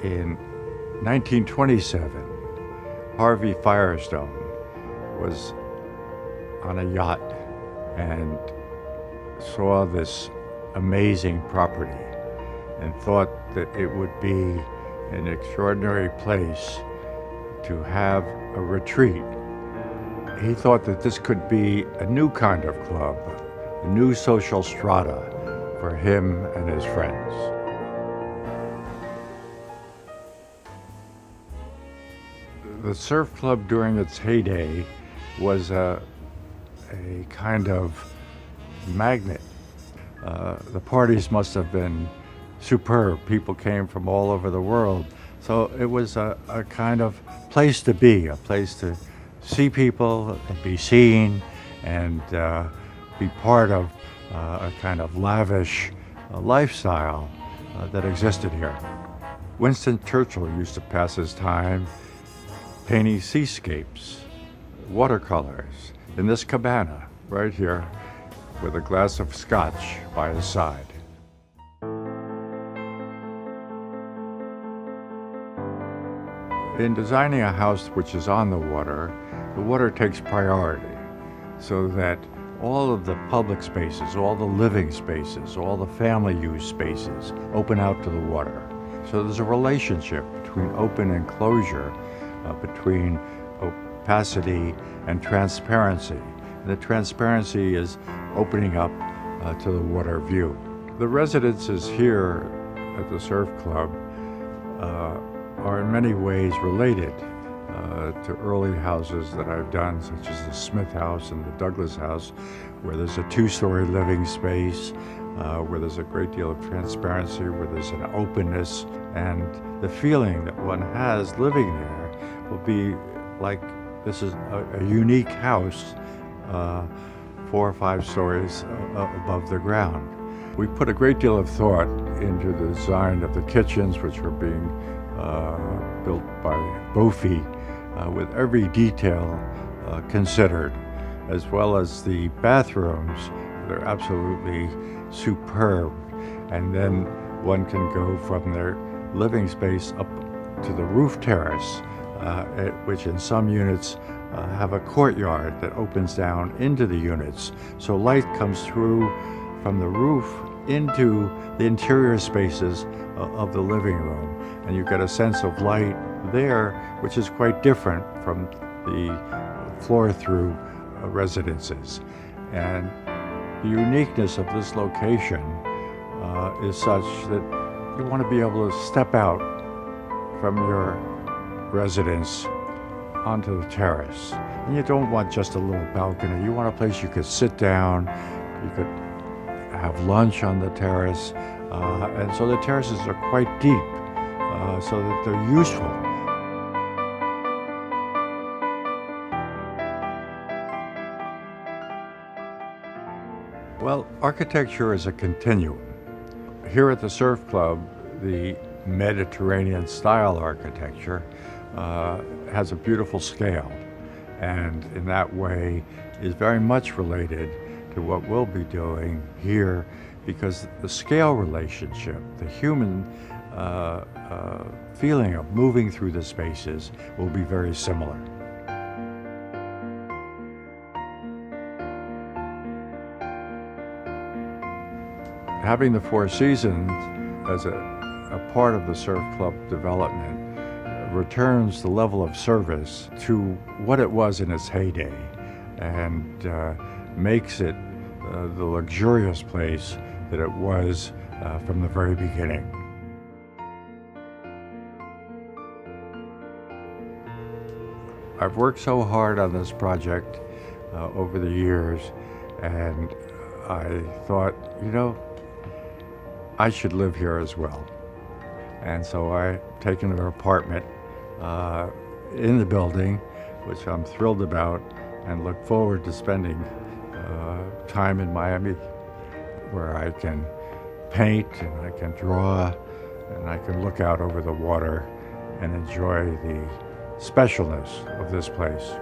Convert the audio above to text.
In 1927, Harvey Firestone was on a yacht and saw this amazing property and thought that it would be an extraordinary place to have a retreat. He thought that this could be a new kind of club, a new social strata for him and his friends. The surf club during its heyday was a kind of magnet. The parties must have been superb. People came from all over the world. So it was a kind of place to be, a place to see people and be seen and be part of a kind of lavish lifestyle that existed here. Winston Churchill used to pass his time painting seascapes, watercolors, in this cabana right here with a glass of scotch by his side. In designing a house which is on the water takes priority so that all of the public spaces, all the living spaces, all the family use spaces open out to the water. So there's a relationship between open and closure, between opacity and transparency. And the transparency is opening up to the water view. The residences here at the Surf Club are in many ways related to early houses that I've done, such as the Smith House and the Douglas House, where there's a two-story living space, where there's a great deal of transparency, where there's an openness, and the feeling that one has living there will be like this is a unique house 4 or 5 stories above the ground. We put a great deal of thought into the design of the kitchens, which are being built by Bofi, with every detail considered, as well as the bathrooms. They're absolutely superb. And then one can go from their living space up to the roof terrace, which in some units have a courtyard that opens down into the units. So light comes through from the roof into the interior spaces of the living room. And you get a sense of light there, which is quite different from the floor-through residences. And the uniqueness of this location is such that you want to be able to step out from your residence onto the terrace. And you don't want just a little balcony. You want a place you could sit down, you could have lunch on the terrace, and so the terraces are quite deep, so that they're useful. Well, architecture is a continuum. Here at the Surf Club, the Mediterranean style architecture has a beautiful scale, and in that way is very much related to what we'll be doing here, because the scale relationship, the human feeling of moving through the spaces will be very similar. Having the Four Seasons as a part of the Surf Club development returns the level of service to what it was in its heyday, and makes it the luxurious place that it was from the very beginning. I've worked so hard on this project over the years, and I thought, I should live here as well. And so I've taken an apartment in the building, which I'm thrilled about, and look forward to spending time in Miami, where I can paint and I can draw and I can look out over the water and enjoy the specialness of this place.